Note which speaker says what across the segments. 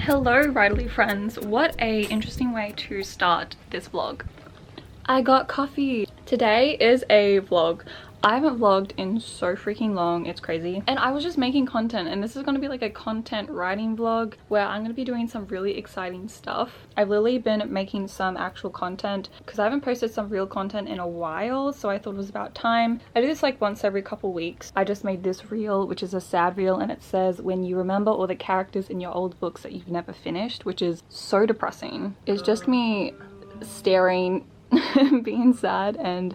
Speaker 1: Hello writerly friends, what a interesting way to start this vlog. I got coffee. Today is a vlog. I haven't vlogged in so freaking long, it's crazy. And I was just making content, and this is going to be like a content writing vlog where I'm going to be doing some really exciting stuff. I've literally been making some actual content because I haven't posted some real content in a while, so I thought it was about time. I do this like once every couple weeks. I just made this reel, which is a sad reel, and it says when you remember all the characters in your old books that you've never finished, which is so depressing. It's just me staring being sad, and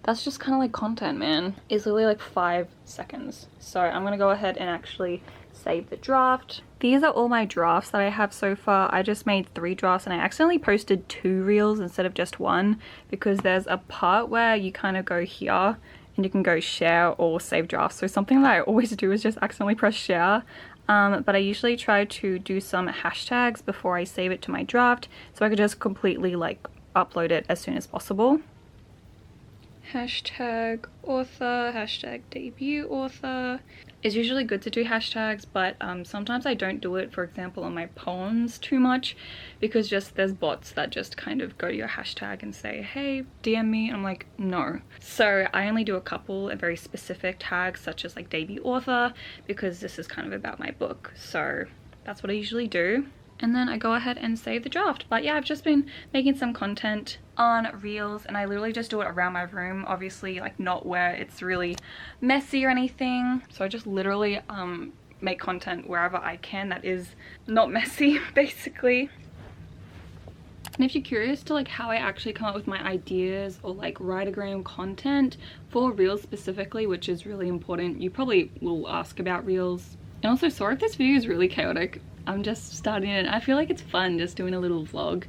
Speaker 1: that's just kind of like content, man. It's literally like 5 seconds. So I'm gonna go ahead and actually save the draft. These are all my drafts that I have so far. I just made 3 drafts and I accidentally posted 2 reels instead of just 1 because there's a part where you kind of go here and you can go share or save drafts. So something that I always do is just accidentally press share. But I usually try to do some hashtags before I save it to my draft so I could just completely like upload it as soon as possible. Hashtag author, hashtag debut author. It's usually good to do hashtags, but sometimes I don't do it, for example, on my poems too much because just there's bots that just kind of go to your hashtag and say, hey, DM me. I'm like, no. So I only do a couple of very specific tags such as like debut author because this is kind of about my book. So that's what I usually do. And then I go ahead and save the draft. But yeah, I've just been making some content on reels and I literally just do it around my room, obviously like not where it's really messy or anything. So I just literally make content wherever I can that is not messy basically. And if you're curious to like how I actually come up with my ideas or like writergram content for reels specifically, which is really important, you probably will ask about reels. And also, sorry if this video is really chaotic. I'm just starting it. I feel like it's fun just doing a little vlog.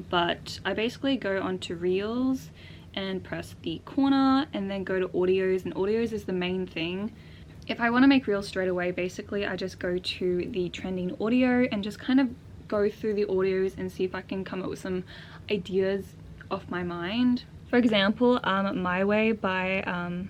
Speaker 1: But I basically go onto reels and press the corner and then go to audios, and audios is the main thing. If I want to make reels straight away, basically I just go to the trending audio and just kind of go through the audios and see if I can come up with some ideas off my mind. For example, My Way by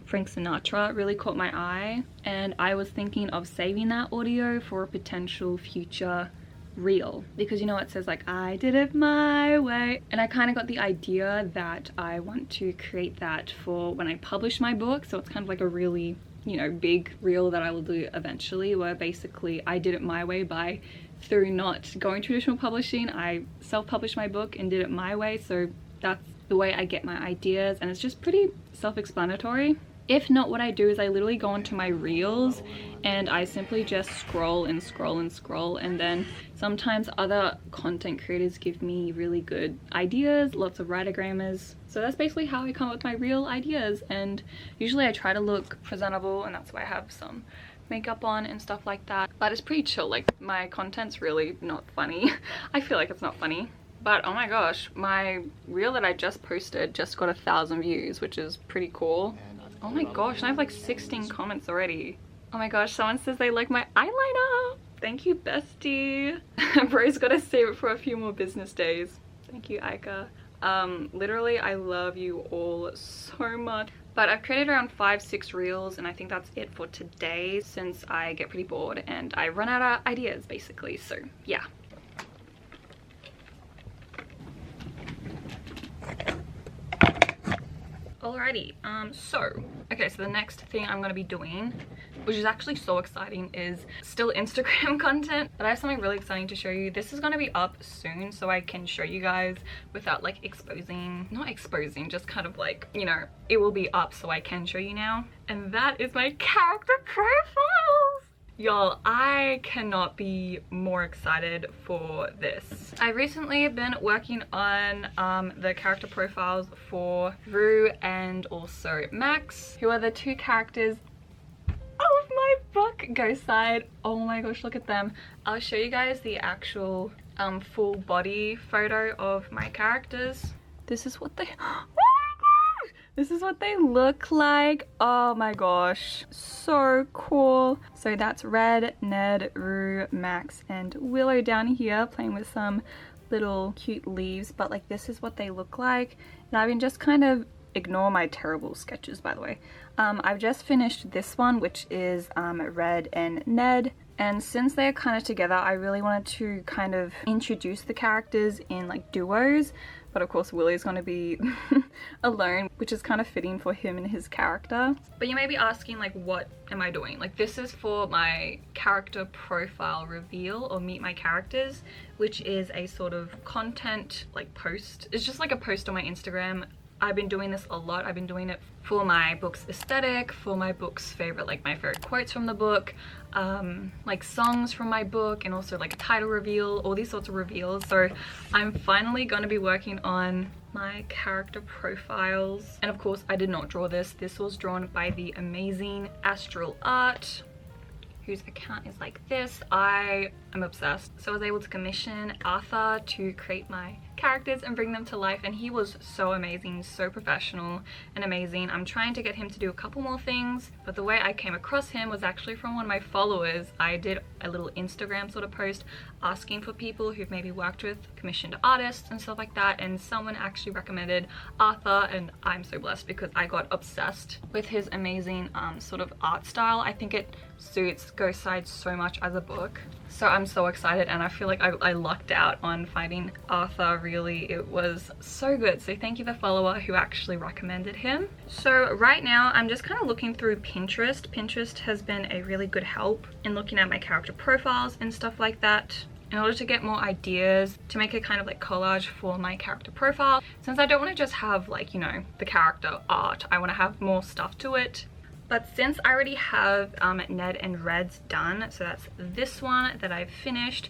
Speaker 1: Frank Sinatra really caught my eye, and I was thinking of saving that audio for a potential future reel because you know it says like I did it my way, and I kind of got the idea that I want to create that for when I publish my book. So it's kind of like a really, you know, big reel that I will do eventually where basically I did it my way by through not going traditional publishing. I self-published my book and did it my way, so that's the way I get my ideas, and it's just pretty self-explanatory. If not, what I do is I literally go onto my reels and I simply just scroll and scroll and scroll, and then sometimes other content creators give me really good ideas, lots of writergrammers. So that's basically how I come up with my reel ideas, and usually I try to look presentable, and that's why I have some makeup on and stuff like that. But it's pretty chill, like my content's really not funny. I feel like it's not funny. But oh my gosh, my reel that I just posted just got 1,000 views, which is pretty cool. Oh my gosh, and I have like 16 comments already. Oh my gosh, someone says they like my eyeliner. Thank you, bestie. Bro's gotta save it for a few more business days. Thank you, Aika. Literally, I love you all so much. But I've created around 5-6 reels, and I think that's it for today since I get pretty bored and I run out of ideas basically. So yeah. Alrighty, okay, so the next thing I'm gonna be doing, which is actually so exciting, is still Instagram content, but I have something really exciting to show you. This is gonna be up soon so I can show you guys without like not exposing, just kind of like, you know, it will be up so I can show you now. And that is my character profiles. Y'all, I cannot be more excited for this. I recently have been working on the character profiles for Rue and also Max, who are the 2 characters of my book, Ghost Side. Oh my gosh, look at them. I'll show you guys the actual full body photo of my characters. This is what they... This is what they look like. Oh my gosh, so cool. So that's Red, Ned, Rue, Max, and Willow down here playing with some little cute leaves, but like this is what they look like. And I've been just kind of, ignore my terrible sketches by the way. I've just finished this one, which is Red and Ned. And since they're kind of together, I really wanted to kind of introduce the characters in like duos. But of course Willie's going to be alone, which is kind of fitting for him and his character. But you may be asking, like, what am I doing? Like, this is for my character profile reveal or meet my characters, which is a sort of content like post. It's just like a post on my Instagram. I've been doing this a lot. I've been doing it for my book's aesthetic, for my book's favorite, like my favorite quotes from the book, like songs from my book, and also like a title reveal, all these sorts of reveals. So I'm finally going to be working on my character profiles. And of course I did not draw this. This was drawn by the amazing Astral Art, whose account is like this. I am obsessed. So I was able to commission Arthur to create my characters and bring them to life, and he was so amazing, so professional and amazing. I'm trying to get him to do a couple more things, but the way I came across him was actually from one of my followers. I did a little Instagram sort of post asking for people who've maybe worked with commissioned artists and stuff like that, and someone actually recommended Arthur, and I'm so blessed because I got obsessed with his amazing sort of art style. I think it suits Ghost Side so much as a book. So I'm so excited, and I feel like I lucked out on finding Arthur. Really, it was so good. So thank you, the follower who actually recommended him. So right now I'm just kind of looking through Pinterest. Pinterest has been a really good help in looking at my character profiles and stuff like that, in order to get more ideas to make a kind of like collage for my character profile. Since I don't want to just have, like, you know, the character art, I want to have more stuff to it. But since I already have Ned and Red's done, so that's this one that I've finished,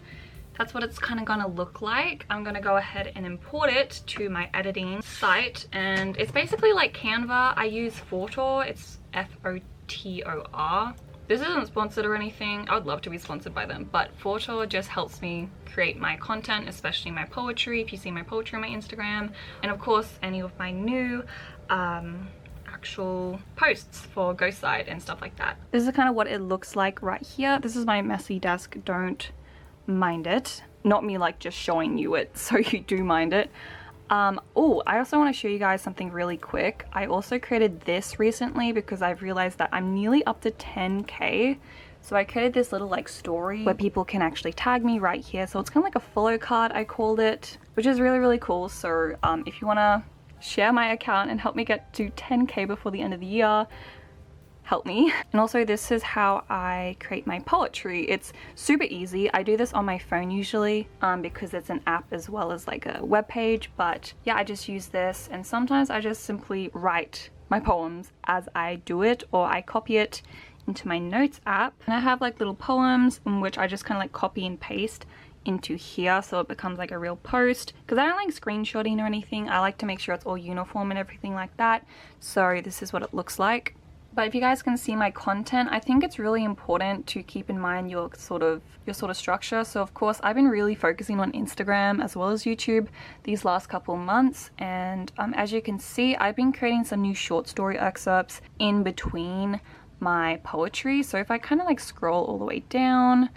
Speaker 1: that's what it's kind of gonna look like. I'm gonna go ahead and import it to my editing site, and it's basically like Canva. I use Photor. It's F-O-T-O-R. This isn't sponsored or anything. I would love to be sponsored by them, but Photor just helps me create my content, especially my poetry. If you see my poetry on my Instagram, and of course any of my new actual posts for Ghost Side and stuff like that. This is kind of what it looks like right here. This is my messy desk. Don't mind it. Not me like just showing you it so you do mind it. Oh, I also want to show you guys something really quick. I also created this recently because I've realized that I'm nearly up to 10k. So I created this little like story where people can actually tag me right here. So it's kind of like a follow card, I called it, which is really, really cool. So if you want to share my account and help me get to 10k before the end of the year, help me. And also this is how I create my poetry. It's super easy. I do this on my phone usually because it's an app as well as like a web page, but yeah, I just use this, and sometimes I just simply write my poems as I do it, or I copy it into my notes app, and I have like little poems in which I just kind of like copy and paste into here so it becomes like a real post, because I don't like screenshotting or anything. I like to make sure it's all uniform and everything like that. So this is what it looks like. But if you guys can see my content, I think it's really important to keep in mind your sort of structure. So of course I've been really focusing on Instagram as well as YouTube these last couple months, and as you can see, I've been creating some new short story excerpts in between my poetry. So if I kind of like scroll all the way down,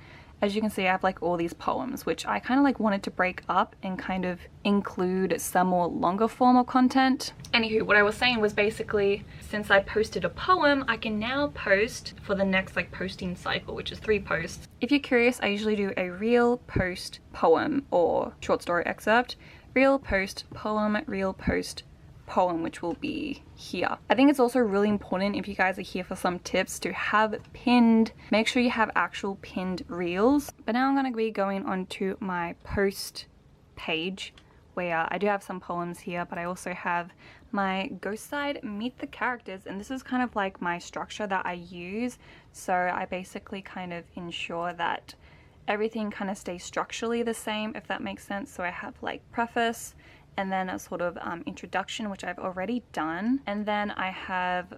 Speaker 1: as you can see, I have like all these poems, which I kind of like wanted to break up and kind of include some more longer form of content. Anywho, what I was saying was basically, since I posted a poem, I can now post for the next like posting cycle, which is 3 posts. If you're curious, I usually do a reel, post, poem, or short story excerpt. Reel, post, poem, reel, post, poem, which will be here. I think it's also really important, if you guys are here for some tips, to have pinned, make sure you have actual pinned reels. But now I'm going to be going on to my post page, where I do have some poems here, but I also have my Ghost Side Meet the Characters, and this is kind of like my structure that I use. So I basically kind of ensure that everything kind of stays structurally the same, if that makes sense. So I have like preface, and then a sort of introduction, which I've already done. And then I have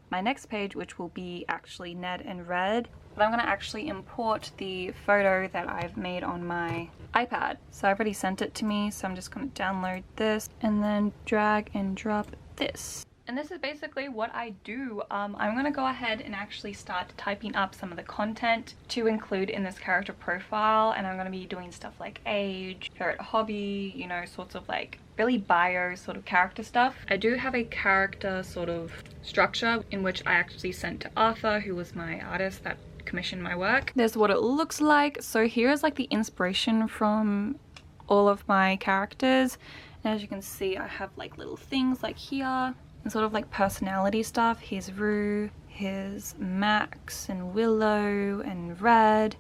Speaker 1: my next page, which will be actually Ned and Red. But I'm gonna actually import the photo that I've made on my iPad. So I've already sent it to me, so I'm just gonna download this and then drag and drop this. And this is basically what I do. I'm gonna go ahead and actually start typing up some of the content to include in this character profile, and I'm gonna be doing stuff like age, favorite hobby, you know, sorts of like really bio sort of character stuff. I do have a character sort of structure in which I actually sent to Arthur, who was my artist that commission my work. There's what it looks like. So here is like the inspiration from all of my characters. And as you can see, I have like little things like here and sort of like personality stuff. Here's Rue, here's Max and Willow and Red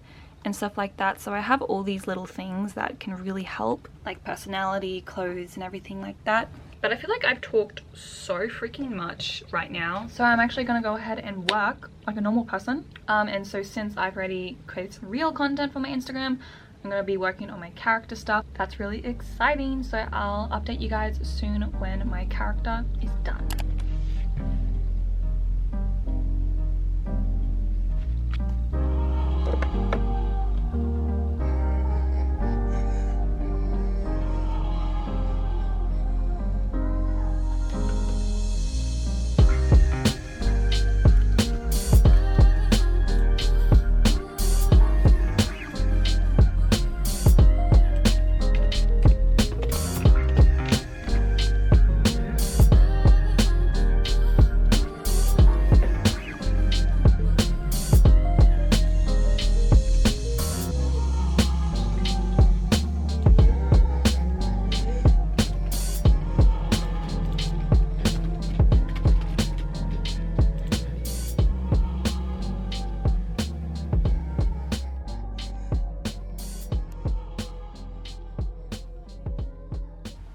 Speaker 1: and stuff like that. So I have all these little things that can really help, like personality, clothes and everything like that. But I feel like I've talked so freaking much right now, so I'm actually gonna go ahead and work like a normal person. And so since I've already created some real content for my Instagram, I'm gonna be working on my character stuff. That's really exciting, so I'll update you guys soon when my character is done.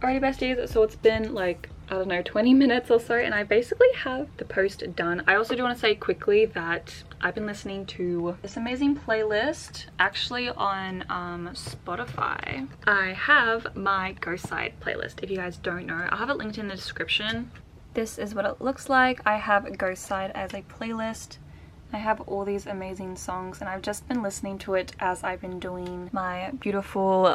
Speaker 1: Alrighty besties, so it's been like, I don't know, 20 minutes or so, and I basically have the post done. I also do want to say quickly that I've been listening to this amazing playlist actually on Spotify. I have my Ghost Side playlist. If you guys don't know, I'll have it linked in the description. This is what it looks like. I have Ghost Side as a playlist. I have all these amazing songs and I've just been listening to it as I've been doing my beautiful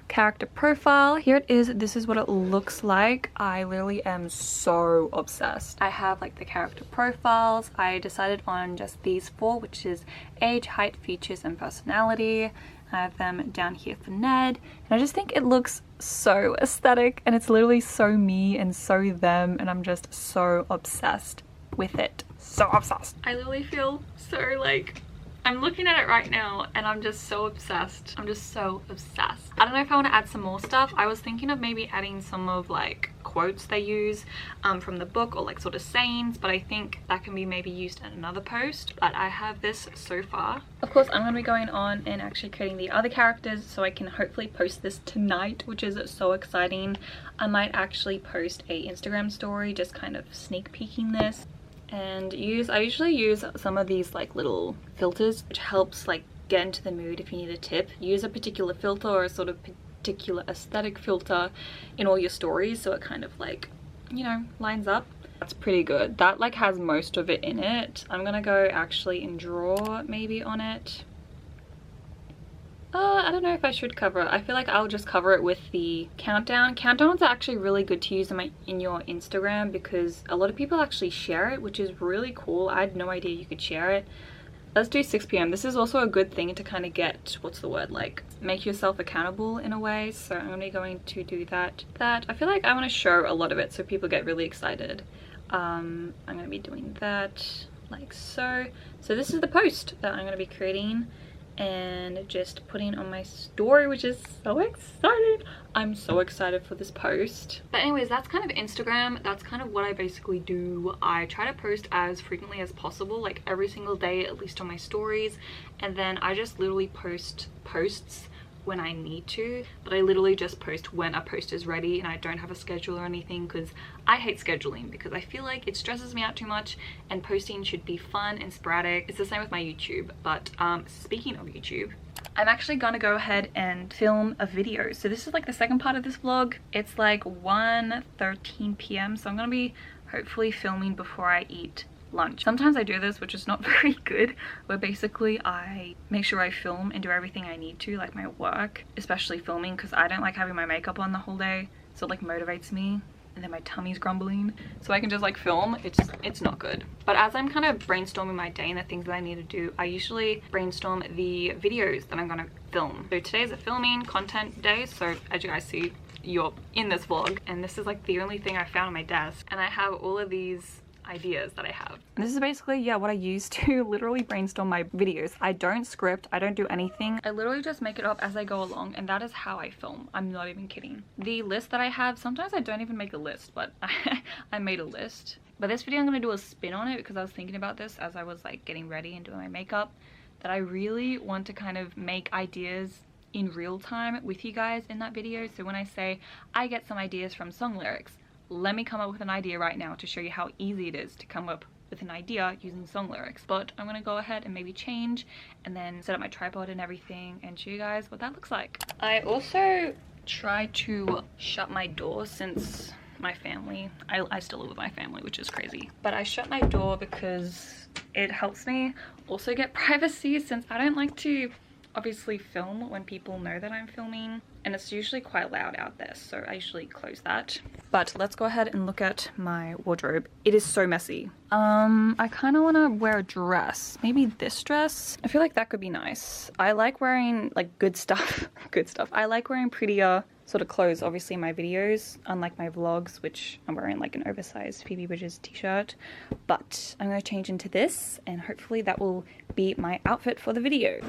Speaker 1: character profile. Here it is. This is what it looks like. I literally am so obsessed. I have like the character profiles. I decided on just these four, which is age, height, features, and personality. I have them down here for Ned, and I just think it looks so aesthetic and it's literally so me and so them, and I'm just so obsessed with it. So obsessed. I literally feel so like, I'm looking at it right now and I'm just so obsessed. I'm just so obsessed. I don't know if I want to add some more stuff. I was thinking of maybe adding some of like quotes they use from the book, or like sort of sayings, but I think that can be maybe used in another post. But I have this so far. Of course, I'm going to be going on and actually creating the other characters so I can hopefully post this tonight, which is so exciting. I might actually post a Instagram story just kind of sneak peeking this. And I usually use some of these like little filters, which helps like get into the mood. If you need a tip, use a particular filter or a sort of particular aesthetic filter in all your stories, so it kind of like, you know, lines up. That's pretty good. That like has most of it in it. I'm gonna go actually and draw maybe on it. I don't know if I should cover it. I feel like I'll just cover it with the countdown. Countdowns are actually really good to use in your Instagram because a lot of people actually share it, which is really cool. I had no idea you could share it. Let's do 6 p.m. This is also a good thing to kind of get, what's the word, like make yourself accountable in a way. So I'm only going to do that. I feel like I want to show a lot of it so people get really excited. I'm going to be doing that like so. So this is the post that I'm going to be creating and just putting on my story, which is so exciting. I'm so excited for this post. But anyways, that's kind of Instagram. That's kind of what I basically do. I try to post as frequently as possible, like every single day, at least on my stories, and then I just literally post posts when I need to, but I literally just post when a post is ready, and I don't have a schedule or anything because I hate scheduling because I feel like it stresses me out too much, and posting should be fun and sporadic. It's the same with my YouTube. But speaking of YouTube, I'm actually gonna go ahead and film a video. So this is like the second part of this vlog. It's like 1:13 p.m. so I'm gonna be hopefully filming before I eat lunch. Sometimes I do this, which is not very good, where basically I make sure I film and do everything I need to, like my work, especially filming, because I don't like having my makeup on the whole day, so it like motivates me, and then my tummy's grumbling, so I can just like film. It's not good. But as I'm kind of brainstorming my day and the things that I need to do, I usually brainstorm the videos that I'm gonna film. So today's a filming content day, so as you guys see, you're in this vlog, and this is like the only thing I found on my desk, and I have all of these ideas that I have. And this is basically, yeah, what I use to literally brainstorm my videos. I don't script, I don't do anything. I literally just make it up as I go along, and that is how I film. I'm not even kidding. The list that I have, sometimes I don't even make a list, but I made a list. But this video I'm gonna do a spin on it because I was thinking about this as I was like getting ready and doing my makeup, that I really want to kind of make ideas in real time with you guys in that video. So when I say I get some ideas from song lyrics, let me come up with an idea right now to show you how easy it is to come up with an idea using song lyrics. But I'm gonna go ahead and maybe change and then set up my tripod and everything and show you guys what that looks like. I also try to shut my door since my family, I still live with my family, which is crazy, but I shut my door because it helps me also get privacy, since I don't like to obviously film when people know that I'm filming, and it's usually quite loud out there, so I usually close that. But let's go ahead and look at my wardrobe. It is so messy. I kind of want to wear a dress, maybe this dress. I feel like that could be nice. I like wearing like good stuff. Good stuff. I like wearing prettier sort of clothes, obviously in my videos, unlike my vlogs, which I'm wearing like an oversized PB Bridges t-shirt. But I'm going to change into this, and hopefully that will be my outfit for the video.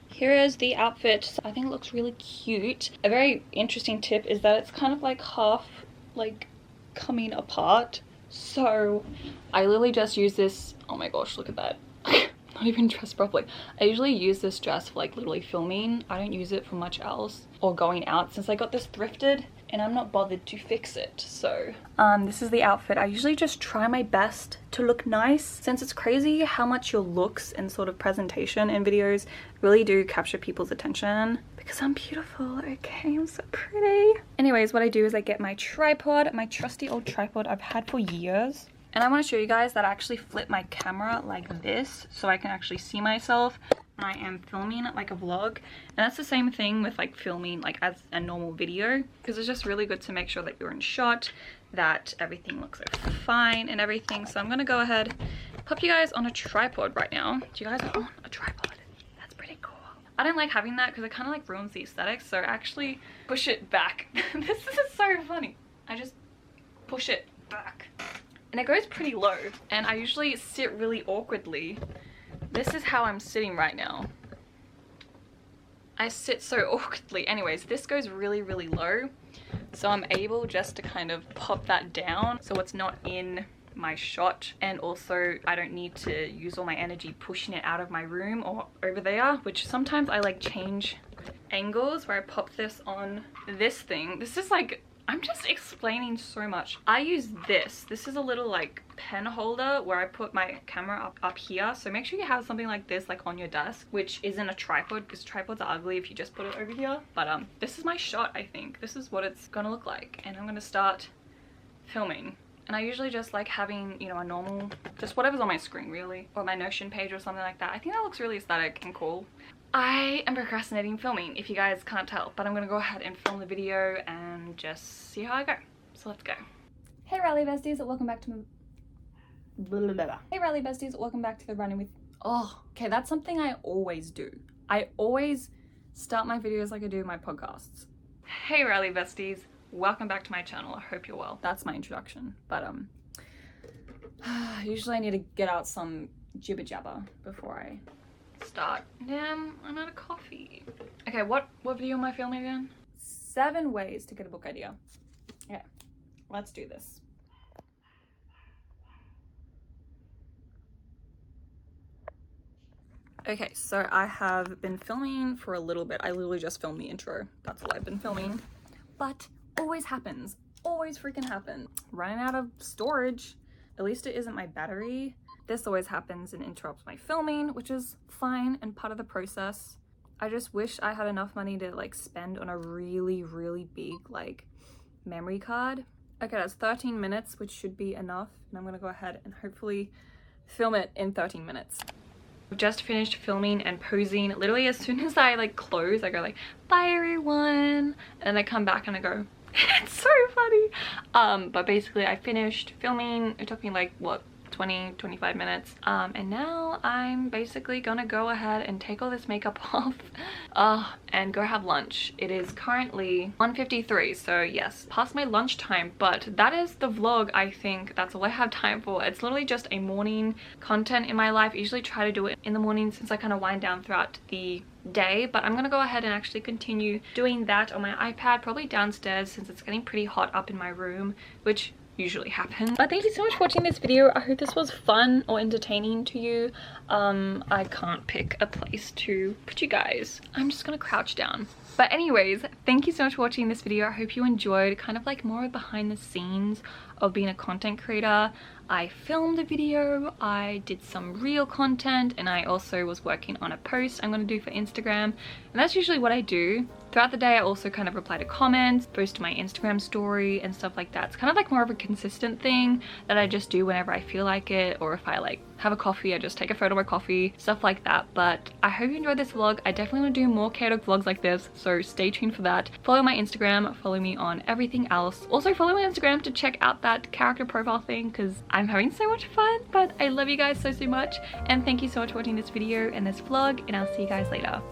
Speaker 1: Here is the outfit. I think it looks really cute. A very interesting tip is that it's kind of like half like coming apart. So I literally just use this. Oh my gosh, look at that. Not even dressed properly. I usually use this dress for like literally filming. I don't use it for much else or going out, since I got this thrifted and I'm not bothered to fix it. So this is the outfit. I usually just try my best to look nice, since it's crazy how much your looks and sort of presentation in videos really do capture people's attention, because I'm beautiful. Okay, I'm so pretty. Anyways, what I do is I get my tripod, my trusty old tripod I've had for years. And I want to show you guys that I actually flip my camera like this so I can actually see myself when I am filming like a vlog. And that's the same thing with like filming like as a normal video, because it's just really good to make sure that you're in shot, that everything looks like fine and everything. So I'm gonna go ahead, pop you guys on a tripod right now. Do you guys want a tripod? That's pretty cool. I don't like having that because it kind of like ruins the aesthetics, so I actually push it back. This is so funny. I just push it back. And it goes pretty low, and I usually sit really awkwardly. This is how I'm sitting right now. I sit so awkwardly. Anyways, this goes really, really low, so I'm able just to kind of pop that down so it's not in my shot, and also I don't need to use all my energy pushing it out of my room or over there, which sometimes I like change angles where I pop this on this thing. This is like, I'm just explaining so much. I use this. This is a little like pen holder where I put my camera up here. So make sure you have something like this like on your desk, which isn't a tripod, because tripods are ugly if you just put it over here. But this is my shot, I think. This is what it's gonna look like. And I'm gonna start filming. And I usually just like having, you know, a normal, just whatever's on my screen really, or my Notion page or something like that. I think that looks really aesthetic and cool. I am procrastinating filming, if you guys can't tell, but I'm gonna go ahead and film the video and just see how I go. So let's go. Hey Rally Besties, welcome back to my... Hey Rally Besties, welcome back to the Running With... Oh, okay, that's something I always do. I always start my videos like I do my podcasts. Hey Rally Besties, welcome back to my channel. I hope you're well. That's my introduction, but usually I need to get out some jibber jabber before I start. Damn, I'm out of coffee. Okay, what video am I filming again? 7 ways to get a book idea. Okay, let's do this. Okay, so I have been filming for a little bit. I literally just filmed the intro. That's all I've been filming. But always happens. Always freaking happens. Running out of storage. At least it isn't my battery. This always happens and interrupts my filming, which is fine and part of the process. I just wish I had enough money to like spend on a really, really big like memory card. Okay, that's 13 minutes, which should be enough. And I'm gonna go ahead and hopefully film it in 13 minutes. I've just finished filming and posing. Literally as soon as I like close, I go like, bye everyone. And I come back and I go, it's so funny. But basically I finished filming. It took me like, what, 20-25 minutes. And now I'm basically gonna go ahead and take all this makeup off and go have lunch. It is currently 1:53, so yes, past my lunchtime, but that is the vlog. I think that's all I have time for. It's literally just a morning content in my life. I usually try to do it in the morning since I kind of wind down throughout the day, but I'm gonna go ahead and actually continue doing that on my iPad, probably downstairs since it's getting pretty hot up in my room, which usually happens. But thank you so much for watching this video. I hope this was fun or entertaining to you. I can't pick a place to put you guys. I'm just gonna crouch down. But anyways, thank you so much for watching this video. I hope you enjoyed kind of like more behind the scenes of being a content creator. I filmed a video, I did some real content, and I also was working on a post I'm going to do for Instagram. And that's usually what I do. Throughout the day I also kind of reply to comments, post to my Instagram story and stuff like that. It's kind of like more of a consistent thing that I just do whenever I feel like it, or if I like have a coffee, I just take a photo of my coffee, stuff like that. But I hope you enjoyed this vlog. I definitely want to do more chaotic vlogs like this, so stay tuned for that. Follow my Instagram, follow me on everything else. Also follow my Instagram to check out that character profile thing because I'm having so much fun. But I love you guys so much, and thank you so much for watching this video and this vlog, and I'll see you guys later.